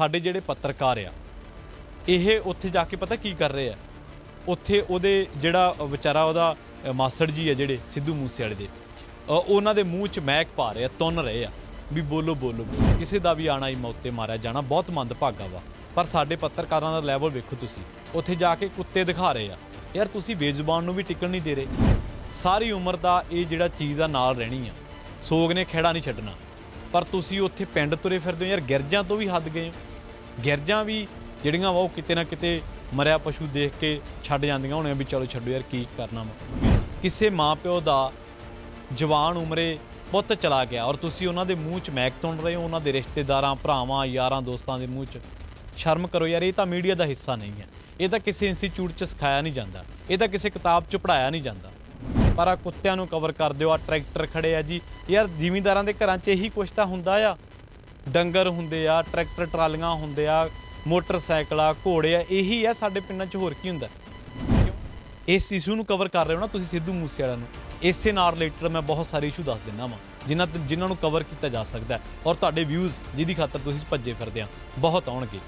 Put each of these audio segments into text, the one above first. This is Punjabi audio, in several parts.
ਸਾਡੇ ਜਿਹੜੇ ਪੱਤਰਕਾਰ ਆ ਇਹ ਉੱਥੇ ਜਾ ਕੇ ਪਤਾ ਕੀ ਕਰ ਰਹੇ ਆ। ਉੱਥੇ ਉਹਦੇ ਜਿਹੜਾ ਵਿਚਾਰਾ ਉਹਦਾ ਮਾਸੜ ਜੀ ਆ ਜਿਹੜੇ ਸਿੱਧੂ ਮੂਸੇਵਾਲੇ ਦੇ, ਉਹਨਾਂ ਦੇ ਮੂੰਹ 'ਚ ਮਹਿਕ ਪਾ ਰਹੇ ਆ, ਤੁੰਨ ਰਹੇ ਆ ਵੀ ਬੋਲੋ ਬੋਲੋ ਬੋਲੋ। ਕਿਸੇ ਦਾ ਵੀ ਆਣਾ ਹੀ ਮੌਤ ਤੇ ਮਾਰਿਆ ਜਾਣਾ ਬਹੁਤ ਮੰਦਭਾਗਾ ਵਾ। ਪਰ ਸਾਡੇ ਪੱਤਰਕਾਰਾਂ ਦਾ ਲੈਵਲ ਵੇਖੋ ਤੁਸੀਂ, ਉੱਥੇ ਜਾ ਕੇ ਕੁੱਤੇ ਦਿਖਾ ਰਹੇ ਆ। ਯਾਰ ਤੁਸੀਂ ਬੇਜ਼ੁਬਾਨ ਨੂੰ ਵੀ ਟਿਕਣ ਨਹੀਂ ਦੇ ਰਹੇ। ਸਾਰੀ ਉਮਰ ਦਾ ਇਹ ਜਿਹੜਾ ਚੀਜ਼ ਆ ਨਾਲ ਰਹਿਣੀ ਆ, ਸੋਗ ਨੇ ਖਹਿੜਾ ਨਹੀਂ ਛੱਡਣਾ। ਪਰ ਤੁਸੀਂ ਉੱਥੇ ਪਿੰਡ ਤੁਰੇ ਫਿਰਦੇ ਹੋ। ਯਾਰ ਗਿਰਜਾਂ ਤੋਂ ਵੀ ਹੱਦ ਗਏ ਹੋ। ਗਿਰਜਾਂ ਵੀ ਜਿਹੜੀਆਂ ਵਾ ਉਹ ਕਿਤੇ ਨਾ ਕਿਤੇ ਮਰਿਆ ਪਸ਼ੂ ਦੇਖ ਕੇ ਛੱਡ ਜਾਂਦੀਆਂ ਹੋਣੀਆਂ ਵੀ ਚਲੋ ਛੱਡੋ ਯਾਰ ਕੀ ਕਰਨਾ ਵਾ। ਕਿਸੇ ਮਾਂ ਪਿਓ ਦਾ ਜਵਾਨ ਉਮਰੇ ਪੁੱਤ ਚਲਾ ਗਿਆ ਔਰ ਤੁਸੀਂ ਉਹਨਾਂ ਦੇ ਮੂੰਹ 'ਚ ਮਹਿਕ ਤੁੰਨ ਰਹੇ ਹੋ, ਉਹਨਾਂ ਦੇ ਰਿਸ਼ਤੇਦਾਰਾਂ ਭਰਾਵਾਂ ਯਾਰਾਂ ਦੋਸਤਾਂ ਦੇ ਮੂੰਹ 'ਚ। ਸ਼ਰਮ ਕਰੋ ਯਾਰ, ਇਹ ਤਾਂ ਮੀਡੀਆ ਦਾ ਹਿੱਸਾ ਨਹੀਂ ਹੈ। ਇਹ ਤਾਂ ਕਿਸੇ ਇੰਸਟੀਚਿਊਟ 'ਚ ਸਿਖਾਇਆ ਨਹੀਂ ਜਾਂਦਾ, ਇਹ ਤਾਂ ਕਿਸੇ ਕਿਤਾਬ 'ਚ ਪੜ੍ਹਾਇਆ ਨਹੀਂ ਜਾਂਦਾ। ਪਰ ਆ ਕੁੱਤਿਆਂ ਨੂੰ ਕਵਰ ਕਰ ਦਿਓ। ਆ ਟਰੈਕਟਰ ਖੜੇ ਆ ਜੀ, ਯਾਰ ਜ਼ਿਮੀਂਦਾਰਾਂ ਦੇ ਘਰਾਂ 'ਚ ਇਹੀ ਕੁਛ ਤਾਂ ਹੁੰਦਾ ਆ। ਡੰਗਰ ਹੁੰਦੇ ਆ, ਟਰੈਕਟਰ ਟਰਾਲੀਆਂ ਹੁੰਦੇ ਆ, ਮੋਟਰਸਾਈਕਲ ਆ, ਘੋੜੇ ਆ, ਇਹੀ ਆ ਸਾਡੇ ਪਿੰਡਾਂ 'ਚ। ਹੋਰ ਕੀ ਹੁੰਦਾ? ਇਸ ਇਸ਼ੂ ਨੂੰ ਕਵਰ ਕਰ ਰਹੇ ਹੋ ਨਾ ਤੁਸੀਂ ਸਿੱਧੂ ਮੂਸੇਵਾਲਾ ਨੂੰ। ਇਸੇ ਨਾਲ ਰਿਲੇਟਡ ਮੈਂ ਬਹੁਤ ਸਾਰੇ ਇਸ਼ੂ ਦੱਸ ਦਿੰਦਾ ਵਾਂ ਜਿਨ੍ਹਾਂ ਨੂੰ ਕਵਰ ਕੀਤਾ ਜਾ ਸਕਦਾ ਔਰ ਤੁਹਾਡੇ ਵਿਊਜ਼ ਜਿਹਦੀ ਖਾਤਰ ਤੁਸੀਂ ਭੱਜੇ ਫਿਰਦੇ ਆ ਬਹੁਤ ਆਉਣਗੇ।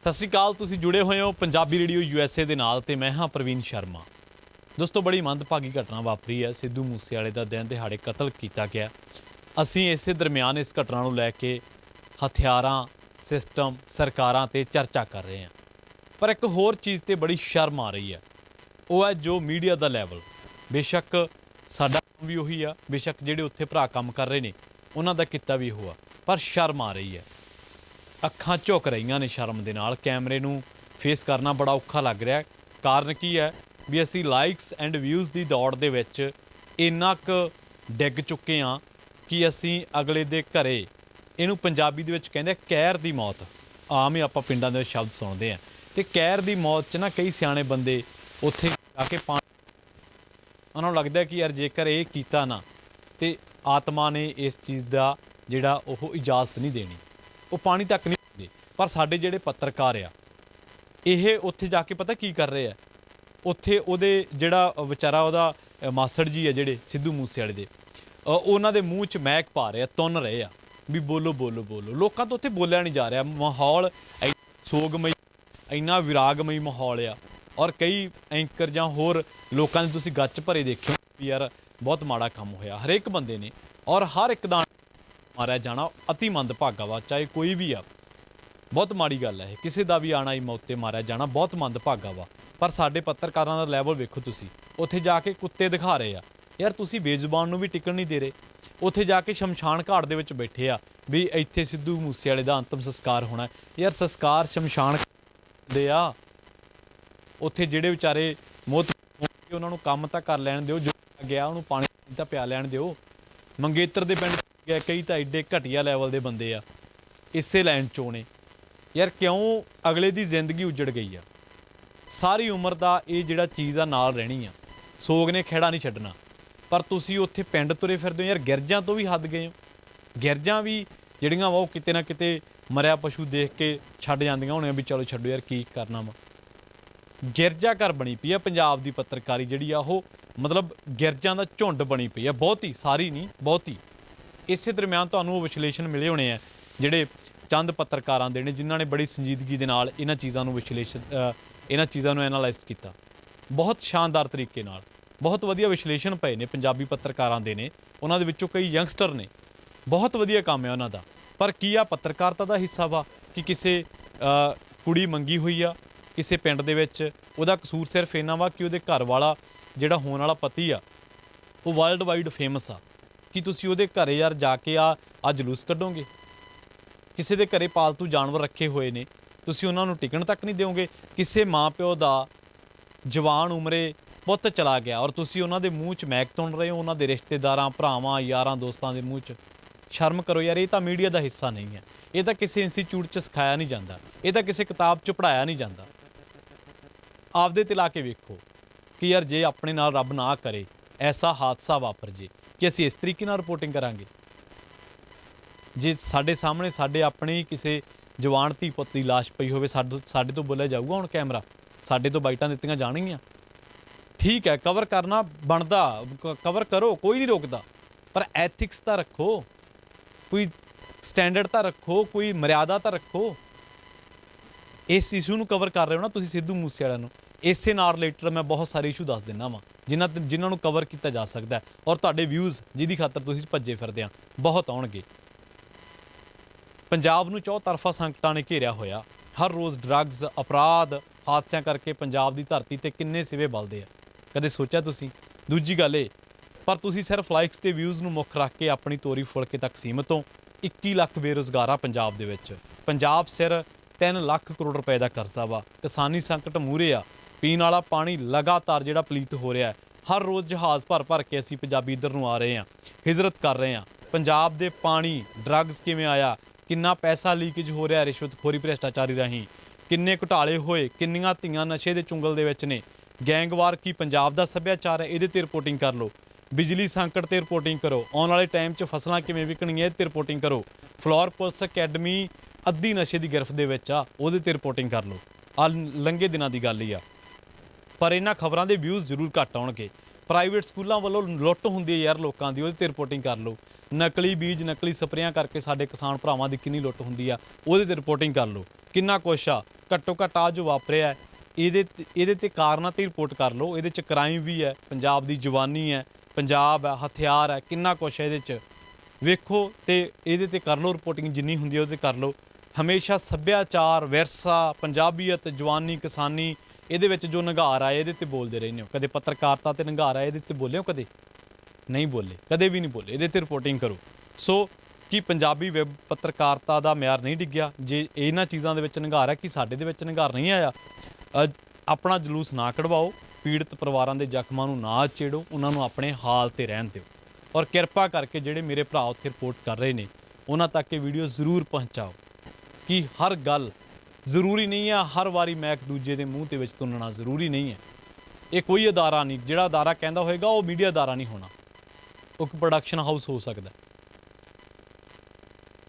ਸਤਿ ਸ਼੍ਰੀ ਅਕਾਲ, ਤੁਸੀਂ ਜੁੜੇ ਹੋਏ ਹੋ ਪੰਜਾਬੀ ਰੇਡੀਓ USA ਦੇ ਨਾਲ ਤੇ ਮੈਂ ਹਾਂ ਪ੍ਰਵੀਨ ਸ਼ਰਮਾ। ਦੋਸਤੋ, ਬੜੀ ਮੰਦਭਾਗੀ ਘਟਨਾ ਵਾਪਰੀ ਹੈ। ਸਿੱਧੂ ਮੂਸੇਵਾਲੇ ਦਾ ਦਿਨ ਦਿਹਾੜੇ ਕਤਲ ਕੀਤਾ ਗਿਆ। ਅਸੀਂ ਇਸੇ ਦਰਮਿਆਨ ਇਸ ਘਟਨਾ ਨੂੰ ਲੈ ਕੇ ਹਥਿਆਰਾਂ, ਸਿਸਟਮ, ਸਰਕਾਰਾਂ ਤੇ ਚਰਚਾ ਕਰ ਰਹੇ ਹਾਂ। ਪਰ ਇੱਕ ਹੋਰ ਚੀਜ਼ ਤੇ ਬੜੀ ਸ਼ਰਮ ਆ ਰਹੀ ਹੈ, ਉਹ ਹੈ ਜੋ ਮੀਡੀਆ ਦਾ ਲੈਵਲ। ਬੇਸ਼ੱਕ ਸਾਡਾ ਵੀ ਉਹੀ ਆ, ਬੇਸ਼ੱਕ ਜਿਹੜੇ ਉੱਥੇ ਭਰਾ ਕੰਮ ਕਰ ਰਹੇ ਨੇ ਉਹਨਾਂ ਦਾ ਕਿੱਤਾ ਵੀ ਉਹ ਆ, ਪਰ ਸ਼ਰਮ ਆ ਰਹੀ ਹੈ। ਅੱਖਾਂ ਝੁਕ ਰਹੀਆਂ ਨੇ ਸ਼ਰਮ ਦੇ ਨਾਲ। ਕੈਮਰੇ ਨੂੰ ਫੇਸ ਕਰਨਾ ਬੜਾ ਔਖਾ ਲੱਗ ਰਿਹਾ। ਕਾਰਨ ਕੀ ਹੈ ਵੀ ਅਸੀਂ ਲਾਈਕਸ ਐਂਡ ਵਿਊਜ਼ ਦੀ ਦੌੜ ਦੇ ਵਿੱਚ ਇੰਨਾ ਕੁ ਡਿੱਗ ਚੁੱਕੇ ਹਾਂ ਕਿ ਅਸੀਂ ਅਗਲੇ ਦੇ ਘਰੇ, ਇਹਨੂੰ ਪੰਜਾਬੀ ਦੇ ਵਿੱਚ ਕਹਿੰਦੇ ਕਹਿਰ ਦੀ ਮੌਤ। ਆਮ ਹੀ ਆਪਾਂ ਪਿੰਡਾਂ ਦੇ ਵਿੱਚ ਸ਼ਬਦ ਸੁਣਦੇ ਹਾਂ। ਅਤੇ ਕਹਿਰ ਦੀ ਮੌਤ 'ਚ ਨਾ ਕਈ ਸਿਆਣੇ ਬੰਦੇ ਉੱਥੇ ਜਾ ਕੇ ਉਹਨਾਂ ਨੂੰ ਲੱਗਦਾ ਕਿ ਯਾਰ ਜੇਕਰ ਇਹ ਕੀਤਾ ਨਾ ਤੇ ਆਤਮਾ ਨੇ ਇਸ ਚੀਜ਼ ਦਾ ਜਿਹੜਾ ਉਹ ਇਜਾਜ਼ਤ ਨਹੀਂ ਦੇਣੀ, ਉਹ ਪਾਣੀ ਤੱਕ ਨਹੀਂ ਦਿੰਦੇ। ਪਰ ਸਾਡੇ ਜਿਹੜੇ ਪੱਤਰਕਾਰ ਆ ਇਹ ਉੱਥੇ ਜਾ ਕੇ ਪਤਾ ਕੀ ਕਰ ਰਹੇ ਆ। ਉੱਥੇ ਉਹਦੇ ਜਿਹੜਾ ਵਿਚਾਰਾ ਉਹਦਾ ਮਾਸੜ ਜੀ ਆ ਜਿਹੜੇ ਸਿੱਧੂ ਮੂਸੇਵਾਲੇ ਦੇ, ਉਹਨਾਂ ਦੇ ਮੂੰਹ 'ਚ ਮਹਿਕ ਪਾ ਰਹੇ ਆ, ਤੁੰਨ ਰਹੇ ਆ ਵੀ ਬੋਲੋ ਬੋਲੋ ਬੋਲੋ। ਲੋਕਾਂ ਤੋਂ ਉੱਥੇ ਬੋਲਿਆ ਨਹੀਂ ਜਾ ਰਿਹਾ। ਮਾਹੌਲ ਸੋਗਮਈ, ਇੰਨਾ ਵਿਰਾਗਮਈ ਮਾਹੌਲ ਆ। ਔਰ ਕਈ ਐਂਕਰ ਜਾਂ ਹੋਰ ਲੋਕਾਂ ਦੇ ਤੁਸੀਂ ਗੱਚ ਭਰੇ ਦੇਖਿਓ ਵੀ ਯਾਰ ਬਹੁਤ ਮਾੜਾ ਕੰਮ ਹੋਇਆ। ਹਰੇਕ ਬੰਦੇ ਨੇ ਔਰ ਹਰ ਇੱਕ ਦਾ ਮਾਰਿਆ ਜਾਣਾ ਅਤੀ ਮੰਦਭਾਗਾ ਵਾ, ਚਾਹੇ ਕੋਈ ਵੀ ਆ। ਬਹੁਤ ਮਾੜੀ ਗੱਲ ਹੈ। ਕਿਸੇ ਦਾ ਵੀ ਆਣਾ ਹੀ ਮੌਤ ਤੇ ਮਾਰਿਆ ਜਾਣਾ ਬਹੁਤ ਮੰਦਭਾਗਾ ਵਾ। ਪਰ ਸਾਡੇ ਪੱਤਰਕਾਰਾਂ ਦਾ ਲੈਵਲ ਵੇਖੋ ਤੁਸੀਂ, ਉੱਥੇ ਜਾ ਕੇ ਕੁੱਤੇ ਦਿਖਾ ਰਹੇ ਆ। ਯਾਰ ਤੁਸੀਂ ਬੇਜ਼ੁਬਾਨ ਨੂੰ ਵੀ ਟਿਕਣ ਨਹੀਂ ਦੇ ਰਹੇ। ਉੱਥੇ ਜਾ ਕੇ ਸ਼ਮਸ਼ਾਨ ਘਾਟ ਦੇ ਵਿੱਚ ਬੈਠੇ ਆ ਵੀ ਇੱਥੇ ਸਿੱਧੂ ਮੂਸੇਵਾਲੇ ਦਾ ਅੰਤਮ ਸੰਸਕਾਰ ਹੋਣਾ। ਯਾਰ ਸੰਸਕਾਰ ਸ਼ਮਸ਼ਾਨ ਦੇ ਆ। ਉੱਥੇ ਜਿਹੜੇ ਵਿਚਾਰੇ ਮੌਤ ਉਹਨਾਂ ਨੂੰ ਕੰਮ ਤਾਂ ਕਰ ਲੈਣ ਦਿਓ, ਜੋ ਗਿਆ ਉਹਨੂੰ ਪਾਣੀ ਤਾਂ ਪਿਆ ਲੈਣ ਦਿਓ। ਮੰਗੇਤਰ ਦੇ ਪਿੰਡ ਗਿਆ, ਕਈ ਤਾਂ ਐਡੇ ਘਟੀਆ ਲੈਵਲ ਦੇ ਬੰਦੇ ਆ ਇਸੇ ਲਾਈਨ 'ਚੋਂ ਨੇ। ਯਾਰ ਕਿਉਂ ਅਗਲੇ ਦੀ ਜ਼ਿੰਦਗੀ ਉੱਜੜ ਗਈ ਆ। ਸਾਰੀ ਉਮਰ ਦਾ ਇਹ ਜਿਹੜਾ ਚੀਜ਼ ਆ ਨਾਲ ਰਹਿਣੀ ਆ, ਸੋਗ ਨੇ ਖਹਿੜਾ ਨਹੀਂ ਛੱਡਣਾ। ਪਰ ਤੁਸੀਂ ਉੱਥੇ ਪਿੰਡ ਤੁਰੇ ਫਿਰਦੇ ਹੋ। ਯਾਰ ਗਿਰਜਾਂ ਤੋਂ ਵੀ ਹੱਦ ਗਏ ਹੋ। ਗਿਰਜਾਂ ਵੀ ਜਿਹੜੀਆਂ ਵਾ ਉਹ ਕਿਤੇ ਨਾ ਕਿਤੇ ਮਰਿਆ ਪਸ਼ੂ ਦੇਖ ਕੇ ਛੱਡ ਜਾਂਦੀਆਂ ਹੋਣੀਆਂ ਵੀ ਚਲੋ ਛੱਡੋ ਯਾਰ ਕੀ ਕਰਨਾ ਵਾ। ਗਿਰਜਾ ਘਰ ਬਣੀ ਪਈ ਆ ਪੰਜਾਬ ਦੀ ਪੱਤਰਕਾਰੀ ਜਿਹੜੀ ਆ, ਉਹ ਮਤਲਬ ਗਿਰਜਾਂ ਦਾ ਝੁੰਡ ਬਣੀ ਪਈ ਆ। ਬਹੁਤੀ, ਸਾਰੀ ਨਹੀਂ, ਬਹੁਤੀ। ਇਸੇ ਦਰਮਿਆਨ ਤੁਹਾਨੂੰ ਉਹ ਵਿਸ਼ਲੇਸ਼ਣ ਮਿਲੇ ਹੋਣੇ ਆ ਜਿਹੜੇ ਚੰਦ ਪੱਤਰਕਾਰਾਂ ਦੇ ਨੇ, ਜਿਨ੍ਹਾਂ ਨੇ ਬੜੀ ਸੰਜੀਦਗੀ ਦੇ ਨਾਲ ਇਹਨਾਂ ਚੀਜ਼ਾਂ ਨੂੰ ਐਨਾਲਾਈਜ਼ ਕੀਤਾ। ਬਹੁਤ ਸ਼ਾਨਦਾਰ ਤਰੀਕੇ ਨਾਲ ਬਹੁਤ ਵਧੀਆ ਵਿਸ਼ਲੇਸ਼ਣ ਪਏ ਨੇ ਪੰਜਾਬੀ ਪੱਤਰਕਾਰਾਂ ਦੇ ਨੇ। ਉਹਨਾਂ ਦੇ ਵਿੱਚੋਂ ਕਈ ਯੰਗਸਟਰ ਨੇ, ਬਹੁਤ ਵਧੀਆ ਕੰਮ ਹੈ ਉਹਨਾਂ ਦਾ। ਪਰ ਕੀ ਆ ਪੱਤਰਕਾਰਤਾ ਦਾ ਹਿੱਸਾ ਵਾ ਕਿ ਕਿਸੇ ਕੁੜੀ ਮੰਗੀ ਹੋਈ ਆ ਕਿਸੇ ਪਿੰਡ ਦੇ ਵਿੱਚ, ਉਹਦਾ ਕਸੂਰ ਸਿਰਫ ਇੰਨਾ ਵਾ ਕਿ ਉਹਦੇ ਘਰ ਵਾਲਾ ਜਿਹੜਾ ਹੋਣ ਵਾਲਾ ਪਤੀ ਆ ਉਹ ਵਰਲਡ ਵਾਈਡ ਫੇਮਸ ਆ। ਕਿ ਤੁਸੀਂ ਉਹਦੇ ਘਰੇ ਯਾਰ ਜਾ ਕੇ ਆ ਜਲੂਸ ਕੱਢੋਗੇ? ਕਿਸੇ ਦੇ ਘਰੇ ਪਾਲਤੂ ਜਾਨਵਰ ਰੱਖੇ ਹੋਏ ਨੇ, ਤੁਸੀਂ ਉਹਨਾਂ ਨੂੰ ਟਿਕਣ ਤੱਕ ਨਹੀਂ ਦਿਓਗੇ? ਕਿਸੇ ਮਾਂ ਪਿਓ ਦਾ ਜਵਾਨ ਉਮਰੇ ਪੁੱਤ ਚਲਾ ਗਿਆ ਔਰ ਤੁਸੀਂ ਉਹਨਾਂ ਦੇ ਮੂੰਹ 'ਚ ਮਹਿਕ ਤੁੰਨ ਰਹੇ ਹੋ, ਉਹਨਾਂ ਦੇ ਰਿਸ਼ਤੇਦਾਰਾਂ ਭਰਾਵਾਂ ਯਾਰਾਂ ਦੋਸਤਾਂ ਦੇ ਮੂੰਹ 'ਚ। ਸ਼ਰਮ ਕਰੋ ਯਾਰ, ਇਹ ਤਾਂ ਮੀਡੀਆ ਦਾ ਹਿੱਸਾ ਨਹੀਂ ਹੈ। ਇਹ ਤਾਂ ਕਿਸੇ ਇੰਸਟੀਚਿਊਟ 'ਚ ਸਿਖਾਇਆ ਨਹੀਂ ਜਾਂਦਾ, ਇਹ ਤਾਂ ਕਿਸੇ ਕਿਤਾਬ 'ਚ ਪੜ੍ਹਾਇਆ ਨਹੀਂ ਜਾਂਦਾ। ਆਪਦੇ ਤੇ ਲਾ ਕੇ ਵੇਖੋ ਕਿ ਯਾਰ ਜੇ ਆਪਣੇ ਨਾਲ ਰੱਬ ਨਾ ਕਰੇ ਐਸਾ ਹਾਦਸਾ ਵਾਪਰ ਜੇ ਕਿ ਅਸੀਂ ਇਸ ਤਰੀਕੇ ਨਾਲ ਰਿਪੋਰਟਿੰਗ ਕਰਾਂਗੇ। ਜੇ ਸਾਡੇ ਸਾਹਮਣੇ ਸਾਡੇ ਆਪਣੇ ਹੀ ਕਿਸੇ ਜਵਾਨ ਧੀ ਪੁੱਤ ਦੀ ਲਾਸ਼ ਪਈ ਹੋਵੇ, ਸਾਡੇ ਤੋਂ ਬੋਲਿਆ ਜਾਊਗਾ ਹੁਣ ਕੈਮਰਾ? ਸਾਡੇ ਤੋਂ ਬਾਈਟਾਂ ਦਿੱਤੀਆਂ ਜਾਣਗੀਆਂ? ਠੀਕ ਹੈ, ਕਵਰ ਕਰਨਾ ਬਣਦਾ, ਕਵਰ ਕਰੋ, ਕੋਈ ਨਹੀਂ ਰੋਕਦਾ। ਪਰ ਐਥਿਕਸ ਤਾਂ ਰੱਖੋ, ਕੋਈ ਸਟੈਂਡਰਡ ਤਾਂ ਰੱਖੋ, ਕੋਈ ਮਰਿਆਦਾ ਤਾਂ ਰੱਖੋ। ਇਸ ਇਸ਼ੂ ਨੂੰ ਕਵਰ ਕਰ ਰਹੇ ਹੋ ਨਾ ਤੁਸੀਂ ਸਿੱਧੂ ਮੂਸੇਵਾਲਾ ਨੂੰ, ਇਸੇ ਨਾਲ ਰਿਲੇਟਡ ਮੈਂ ਬਹੁਤ ਸਾਰੇ ਇਸ਼ੂ ਦੱਸ ਦਿੰਦਾ ਵਾਂ ਜਿਨ੍ਹਾਂ ਨੂੰ ਕਵਰ ਕੀਤਾ ਜਾ ਸਕਦਾ ਹੈ, ਔਰ ਤੁਹਾਡੇ ਵਿਊਜ਼ ਜਿਹਦੀ ਖਾਤਰ ਤੁਸੀਂ ਭੱਜੇ ਫਿਰਦੇ ਆ ਬਹੁਤ ਆਉਣਗੇ। ਪੰਜਾਬ ਨੂੰ ਚੌਤਰਫਾ ਸੰਕਟਾਂ ਨੇ ਘੇਰਿਆ ਹੋਇਆ। ਹਰ ਰੋਜ਼ ਡਰੱਗਸ, ਅਪਰਾਧ, ਹਾਦਸਿਆਂ ਕਰਕੇ ਪੰਜਾਬ ਦੀ ਧਰਤੀ ਤੇ ਕਿੰਨੇ ਸਿਵੇ ਬਲਦੇ ਆ, ਕਦੇ ਸੋਚਿਆ ਤੁਸੀਂ? ਦੂਜੀ ਗੱਲ ਇਹ, ਪਰ ਤੁਸੀਂ ਸਿਰਫ ਲਾਈਕਸ ਤੇ ਵਿਊਜ਼ ਨੂੰ ਮੁੱਖ ਰੱਖ ਕੇ ਆਪਣੀ ਤੋਰੀ ਫੁਲਕੇ ਤੱਕ ਸੀਮਤ ਹੋ। 21 ਲੱਖ ਬੇਰੁਜ਼ਗਾਰ ਆ ਪੰਜਾਬ ਦੇ ਵਿੱਚ। ਪੰਜਾਬ ਸਿਰ 3 ਲੱਖ ਕਰੋੜ ਰੁਪਏ ਦਾ ਕਰਜ਼ਾ ਵਾ। ਕਿਸਾਨੀ ਸੰਕਟ ਮੂਹਰੇ ਆ। ਪੀਣ ਵਾਲਾ ਪਾਣੀ ਲਗਾਤਾਰ ਜਿਹੜਾ ਪਲੀਤ ਹੋ ਰਿਹਾ ਹੈ। ਹਰ ਰੋਜ਼ ਜਹਾਜ਼ ਭਰ ਕੇ ਅਸੀਂ ਪੰਜਾਬੀ ਇੱਧਰ ਨੂੰ ਆ ਰਹੇ ਹਾਂ, ਹਿਜਰਤ ਕਰ ਰਹੇ ਹਾਂ। ਪੰਜਾਬ ਦੇ ਪਾਣੀ, ਡਰੱਗਸ ਕਿਵੇਂ ਆਇਆ, ਕਿੰਨਾ ਪੈਸਾ ਲੀਕੇਜ ਹੋ ਰਿਹਾ ਰਿਸ਼ਵਤਖੋਰੀ ਭ੍ਰਿਸ਼ਟਾਚਾਰੀ ਰਾਹੀਂ, ਕਿੰਨੇ ਘੁਟਾਲੇ ਹੋਏ, ਕਿੰਨੀਆਂ ਧੀਆਂ ਨਸ਼ੇ ਦੇ ਚੁੰਗਲ ਦੇ ਵਿੱਚ ਨੇ। ਗੈਂਗਵਾਰ ਕੀ ਪੰਜਾਬ ਦਾ ਸੱਭਿਆਚਾਰ ਹੈ, ਇਹਦੇ ਤੇ ਰਿਪੋਰਟਿੰਗ ਕਰ ਲਓ। ਬਿਜਲੀ ਸੰਕਟ ਤੇ ਰਿਪੋਰਟਿੰਗ ਕਰੋ। ਆਉਣ ਵਾਲੇ ਟਾਈਮ 'ਚ ਫਸਲਾਂ ਕਿਵੇਂ ਵਿਕਣਗੀਆਂ ਇਹਦੇ ਤੇ ਰਿਪੋਰਟਿੰਗ ਕਰੋ। ਫਲੋਰ ਪੁਲਿਸ ਅਕੈਡਮੀ ਅੱਧੀ ਨਸ਼ੇ ਦੀ ਗਿਰਫਤ ਦੇ ਵਿੱਚ ਆ, ਉਹਦੇ ਤੇ ਰਿਪੋਰਟਿੰਗ ਕਰ ਲਓ। ਆ ਲੰਘੇ ਦਿਨਾਂ ਦੀ ਗੱਲ ਹੀ ਆ। ਪਰ ਇਹਨਾਂ ਖਬਰਾਂ ਦੇ ਵਿਊਜ਼ ਜ਼ਰੂਰ ਘੱਟ ਆਉਣਗੇ। ਪ੍ਰਾਈਵੇਟ ਸਕੂਲਾਂ ਵੱਲੋਂ ਲੁੱਟ ਹੁੰਦੀ ਹੈ ਯਾਰ ਲੋਕਾਂ ਦੀ, ਉਹਦੇ ਤੇ ਰਿਪੋਰਟਿੰਗ ਕਰ ਲਓ। ਨਕਲੀ ਬੀਜ, ਨਕਲੀ ਸਪਰੇਆਂ ਕਰਕੇ ਸਾਡੇ ਕਿਸਾਨ ਭਰਾਵਾਂ ਦੀ ਕਿੰਨੀ ਲੁੱਟ ਹੁੰਦੀ ਆ, ਉਹਦੇ ਤੇ ਰਿਪੋਰਟਿੰਗ ਕਰ ਲਓ। ਕਿੰਨਾ ਕੁਛ ਆ, ਘੱਟੋ ਘੱਟ ਆ ਜੋ ਵਾਪਰਿਆ ਇਹਦੇ ਤੇ ਕਾਰਨਾਂ ਤੇ ਰਿਪੋਰਟ ਕਰ ਲਓ। ਇਹਦੇ 'ਚ ਕ੍ਰਾਈਮ ਵੀ ਹੈ, ਪੰਜਾਬ ਦੀ ਜਵਾਨੀ ਹੈ, ਪੰਜਾਬ ਹੈ, ਹਥਿਆਰ ਹੈ, ਕਿੰਨਾ ਕੁਛ ਹੈ ਇਹਦੇ 'ਚ ਵੇਖੋ ਤੇ ਇਹਦੇ ਤੇ ਕਰ ਲਓ ਰਿਪੋਰਟਿੰਗ, ਜਿੰਨੀ ਹੁੰਦੀ ਹੈ ਉਹਦੇ ਕਰ ਲਓ। ਹਮੇਸ਼ਾ ਸੱਭਿਆਚਾਰ, ਵਿਰਸਾ, ਪੰਜਾਬੀਅਤ, ਜਵਾਨੀ, ਕਿਸਾਨੀ ਇਹਦੇ ਵਿੱਚ ਜੋ ਨਿਘਾਰ ਆਏ ਇਹਦੇ ਤੇ ਬੋਲਦੇ ਰਹਿੰਦੇ ਹੋ। ਕਦੇ ਪੱਤਰਕਾਰਤਾ ਤੇ ਨਿਘਾਰ ਆਏ ਇਹਦੇ ਤੇ ਬੋਲੇ ਹੋ? ਕਦੇ ਨਹੀਂ ਬੋਲੇ, ਕਦੇ ਵੀ ਨਹੀਂ ਬੋਲੇ। ਇਹਦੇ ਤੇ ਰਿਪੋਰਟਿੰਗ ਕਰੋ। ਸੋ ਕੀ ਪੰਜਾਬੀ ਵੈਬ ਪੱਤਰਕਾਰਤਾ ਦਾ ਮਿਆਰ ਨਹੀਂ ਡਿੱਗਿਆ? ਜੇ ਇਹਨਾਂ ਚੀਜ਼ਾਂ ਦੇ ਵਿੱਚ ਨਿਘਾਰ ਹੈ, ਕਿ ਸਾਡੇ ਦੇ ਵਿੱਚ ਨਿਘਾਰ ਨਹੀਂ ਆਇਆ? ਆਪਣਾ ਜਲੂਸ ਨਾ ਕਢਵਾਓ, ਪੀੜਤ ਪਰਿਵਾਰਾਂ ਦੇ ਜ਼ਖਮਾਂ ਨੂੰ ਨਾ ਛੇੜੋ, ਉਹਨਾਂ ਨੂੰ ਆਪਣੇ ਹਾਲ ਤੇ ਰਹਿਣ ਦਿਓ। ਔਰ ਕਿਰਪਾ ਕਰਕੇ ਜਿਹੜੇ ਮੇਰੇ ਭਰਾ ਉੱਥੇ ਰਿਪੋਰਟ ਕਰ ਰਹੇ ਨੇ ਉਹਨਾਂ ਤੱਕ ਇਹ ਵੀਡੀਓ ਜ਼ਰੂਰ ਪਹੁੰਚਾਓ। ਕਿ ਹਰ ਗੱਲ ਜ਼ਰੂਰੀ ਨਹੀਂ ਹੈ, ਹਰ ਵਾਰੀ ਮੈਂ ਇੱਕ ਦੂਜੇ ਦੇ ਮੂੰਹ ਦੇ ਵਿੱਚ ਤੁੰਨਣਾ ਜ਼ਰੂਰੀ ਨਹੀਂ ਹੈ। ਇਹ ਕੋਈ ਅਦਾਰਾ ਨਹੀਂ, ਜਿਹੜਾ ਅਦਾਰਾ ਕਹਿੰਦਾ ਹੋਏਗਾ ਉਹ ਮੀਡੀਆ ਅਦਾਰਾ ਨਹੀਂ ਹੋਣਾ, ਉਹ ਇੱਕ ਪ੍ਰੋਡਕਸ਼ਨ ਹਾਊਸ ਹੋ ਸਕਦਾ।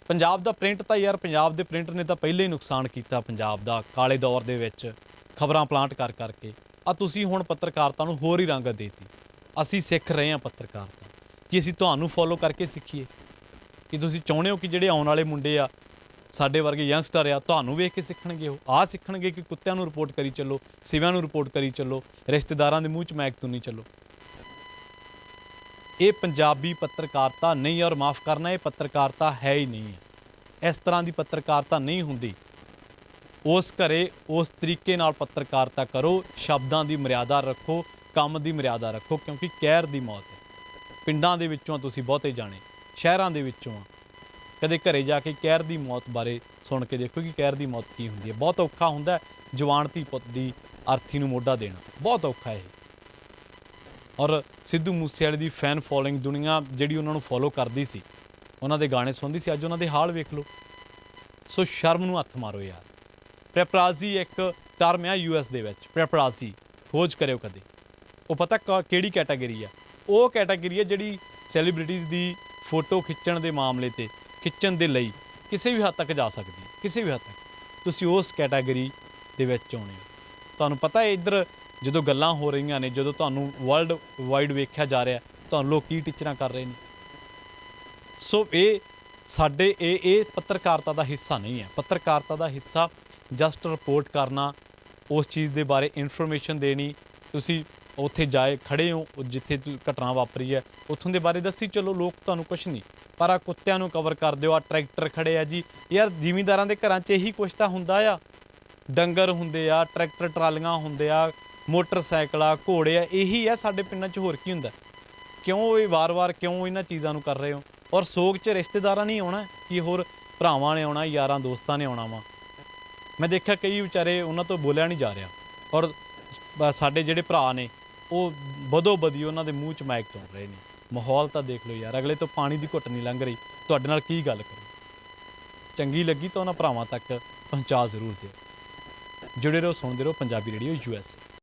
ਪੰਜਾਬ ਦਾ ਪ੍ਰਿੰਟ ਤਾਂ ਯਾਰ, ਪੰਜਾਬ ਦੇ ਪ੍ਰਿੰਟ ਨੇ ਤਾਂ ਪਹਿਲੇ ਹੀ ਨੁਕਸਾਨ ਕੀਤਾ ਪੰਜਾਬ ਦਾ ਕਾਲੇ ਦੌਰ ਦੇ ਵਿੱਚ, ਖਬਰਾਂ ਪਲਾਂਟ ਕਰਕੇ। ਆ ਤੁਸੀਂ ਹੁਣ ਪੱਤਰਕਾਰਤਾ ਨੂੰ ਹੋਰ ਹੀ ਰੰਗਤ ਦੇਤੀ। ਅਸੀਂ ਸਿੱਖ ਰਹੇ ਹਾਂ ਪੱਤਰਕਾਰਤਾ, ਕਿ ਅਸੀਂ ਤੁਹਾਨੂੰ ਫੋਲੋ ਕਰਕੇ ਸਿੱਖੀਏ? ਕਿ ਤੁਸੀਂ ਚਾਹੁੰਦੇ ਹੋ ਕਿ ਜਿਹੜੇ ਆਉਣ ਵਾਲੇ ਮੁੰਡੇ ਆ, ਸਾਡੇ ਵਰਗੇ ਯੰਗਸਟਰ ਆ, ਤੁਹਾਨੂੰ ਵੇਖ ਕੇ ਸਿੱਖਣਗੇ? ਉਹ ਆਹ ਸਿੱਖਣਗੇ ਕਿ ਕੁੱਤਿਆਂ ਨੂੰ ਰਿਪੋਰਟ ਕਰੀ ਚੱਲੋ, ਸਿਵਿਆਂ ਨੂੰ ਰਿਪੋਰਟ ਕਰੀ ਚੱਲੋ, ਰਿਸ਼ਤੇਦਾਰਾਂ ਦੇ ਮੂੰਹ 'ਚ ਮੈਕ ਤੁੰਨੀ ਚੱਲੋ। ਇਹ ਪੰਜਾਬੀ ਪੱਤਰਕਾਰਤਾ ਨਹੀਂ, ਔਰ ਮਾफ़ ਕਰਨਾ, ਇਹ ਪੱਤਰਕਾਰਤਾ ਹੈ ਹੀ ਨਹੀਂ ਹੈ। ਇਸ ਤਰ੍ਹਾਂ ਦੀ ਪੱਤਰਕਾਰਤਾ ਨਹੀਂ ਹੁੰਦੀ। ਉਸ ਘਰੇ ਉਸ ਤਰੀਕੇ ਨਾਲ ਪੱਤਰਕਾਰਤਾ ਕਰੋ, ਸ਼ਬਦਾਂ ਦੀ ਮਰਿਆਦਾ ਰੱਖੋ, ਕੰਮ ਦੀ ਮਰਿਆਦਾ ਰੱਖੋ, ਕਿਉਂਕਿ ਕਹਿਰ ਦੀ ਮੌਤ ਹੈ। ਪਿੰਡਾਂ ਦੇ ਵਿੱਚੋਂ ਤੁਸੀਂ ਬਹੁਤੇ ਜਾਣੇ, ਸ਼ਹਿਰਾਂ ਦੇ ਵਿੱਚੋਂ ਆ, ਕਦੇ ਘਰੇ ਜਾ ਕੇ ਕਹਿਰ ਦੀ ਮੌਤ ਬਾਰੇ ਸੁਣ ਕੇ ਦੇਖੋ ਕਿ ਕਹਿਰ ਦੀ ਮੌਤ ਕੀ ਹੁੰਦੀ ਹੈ। ਬਹੁਤ ਔਖਾ ਹੁੰਦਾ ਜਵਾਨ ਧੀ ਪੁੱਤ ਦੀ ਅਰਥੀ ਨੂੰ ਮੋਢਾ ਦੇਣਾ, ਬਹੁਤ ਔਖਾ ਇਹ। ਔਰ ਸਿੱਧੂ ਮੂਸੇਵਾਲੇ ਦੀ ਫੈਨ ਫੋਲੋਇੰਗ, ਦੁਨੀਆ ਜਿਹੜੀ ਉਹਨਾਂ ਨੂੰ ਫੋਲੋ ਕਰਦੀ ਸੀ, ਉਹਨਾਂ ਦੇ ਗਾਣੇ ਸੁਣਦੀ ਸੀ, ਅੱਜ ਉਹਨਾਂ ਦੇ ਹਾਲ ਵੇਖ ਲਓ। ਸੋ ਸ਼ਰਮ ਨੂੰ ਹੱਥ ਮਾਰੋ ਯਾਰ। ਪੈਪਰਾਜ਼ੀ ਇੱਕ ਟਰਮ ਆ US ਦੇ ਵਿੱਚ, ਪੈਪਰਾਜ਼ੀ ਖੋਜ ਕਰਿਓ ਕਦੇ। ਉਹ ਪਤਾ ਕਿਹੜੀ ਕੈਟਾਗਰੀ ਆ? ਉਹ ਕੈਟਾਗਰੀ ਆ ਜਿਹੜੀ ਸੈਲੀਬ੍ਰਿਟੀਜ਼ ਦੀ ਫੋਟੋ ਖਿੱਚਣ ਦੇ ਮਾਮਲੇ ਤੇ, ਖਿੱਚਣ ਦੇ ਲਈ ਕਿਸੇ ਵੀ ਹੱਦ ਤੱਕ ਜਾ ਸਕਦੀ ਹੈ, ਕਿਸੇ ਵੀ ਹੱਦ ਤੱਕ। ਤੁਸੀਂ ਉਸ ਕੈਟਾਗਰੀ ਦੇ ਵਿੱਚ ਆਉਣੇ ਹੋ। ਤੁਹਾਨੂੰ ਪਤਾ ਹੈ ਇੱਧਰ ਜਦੋਂ ਗੱਲਾਂ ਹੋ ਰਹੀਆਂ ਨੇ, ਜਦੋਂ ਤੁਹਾਨੂੰ ਵਰਲਡ ਵਾਈਡ ਵੇਖਿਆ ਜਾ ਰਿਹਾ, ਤੁਹਾਨੂੰ ਲੋਕ ਕੀ ਟੀਚਰਾਂ ਕਰ ਰਹੇ ਨੇ। ਸੋ ਇਹ ਸਾਡੇ ਇਹ ਪੱਤਰਕਾਰਤਾ ਦਾ ਹਿੱਸਾ ਨਹੀਂ ਹੈ। ਪੱਤਰਕਾਰਤਾ ਦਾ ਹਿੱਸਾ ਜਸਟ ਰਿਪੋਰਟ ਕਰਨਾ, ਉਸ ਚੀਜ਼ ਦੇ ਬਾਰੇ ਇਨਫੋਰਮੇਸ਼ਨ ਦੇਣੀ। ਤੁਸੀਂ ਉੱਥੇ ਜਾਏ ਖੜ੍ਹੇ ਹੋ ਜਿੱਥੇ ਘਟਨਾ ਵਾਪਰੀ ਹੈ, ਉੱਥੋਂ ਦੇ ਬਾਰੇ ਦੱਸੀ ਚੱਲੋ, ਲੋਕ ਤੁਹਾਨੂੰ ਕੁਛ ਨਹੀਂ। ਪਰ ਆ ਕੁੱਤਿਆਂ ਨੂੰ ਕਵਰ ਕਰ ਦਿਓ। ਆ ਟਰੈਕਟਰ ਖੜੇ ਆ ਜੀ, ਯਾਰ ਜ਼ਿਮੀਂਦਾਰਾਂ ਦੇ ਘਰਾਂ 'ਚ ਇਹੀ ਕੁਛ ਤਾਂ ਹੁੰਦਾ ਆ। ਡੰਗਰ ਹੁੰਦੇ ਆ, ਟਰੈਕਟਰ ਟਰਾਲੀਆਂ ਹੁੰਦੇ ਆ, ਮੋਟਰਸਾਈਕਲ ਆ, ਘੋੜੇ ਆ, ਇਹੀ ਆ ਸਾਡੇ ਪਿੰਡਾਂ 'ਚ। ਹੋਰ ਕੀ ਹੁੰਦਾ? ਕਿਉਂ ਇਹ ਵਾਰ-ਵਾਰ ਕਿਉਂ ਇਹਨਾਂ ਚੀਜ਼ਾਂ ਨੂੰ ਕਰ ਰਹੇ ਹੋ? ਔਰ ਸੋਗ 'ਚ ਰਿਸ਼ਤੇਦਾਰਾਂ ਨਹੀਂ ਆਉਣਾ, ਕਿ ਹੋਰ ਭਰਾਵਾਂ ਨੇ ਆਉਣਾ, ਯਾਰਾਂ ਦੋਸਤਾਂ ਨੇ ਆਉਣਾ ਵਾ। ਮੈਂ ਦੇਖਿਆ ਕਈ ਵਿਚਾਰੇ, ਉਹਨਾਂ ਤੋਂ ਬੋਲਿਆ ਨਹੀਂ ਜਾ ਰਿਹਾ। ਔਰ ਸਾਡੇ ਜਿਹੜੇ ਭਰਾ ਨੇ ਉਹ ਬਦੋ ਬਦੀ ਉਹਨਾਂ ਦੇ ਮੂੰਹ 'ਚ ਮੈਕ ਤੁੰਨ ਰਹੇ ਨੇ। ਮਾਹੌਲ ਤਾਂ ਦੇਖ ਲਓ ਯਾਰ, ਅਗਲੇ ਤੋਂ ਪਾਣੀ ਦੀ ਘੁੱਟ ਨਹੀਂ ਲੰਘ ਰਹੀ, ਤੁਹਾਡੇ ਨਾਲ ਕੀ ਗੱਲ ਕਰੂ? ਚੰਗੀ ਲੱਗੀ ਤਾਂ ਉਹਨਾਂ ਭਰਾਵਾਂ ਤੱਕ ਪਹੁੰਚਾ ਜ਼ਰੂਰ ਦਿਓ। ਜੁੜੇ ਰਹੋ, ਸੁਣਦੇ ਰਹੋ ਪੰਜਾਬੀ ਰੇਡੀਓ US।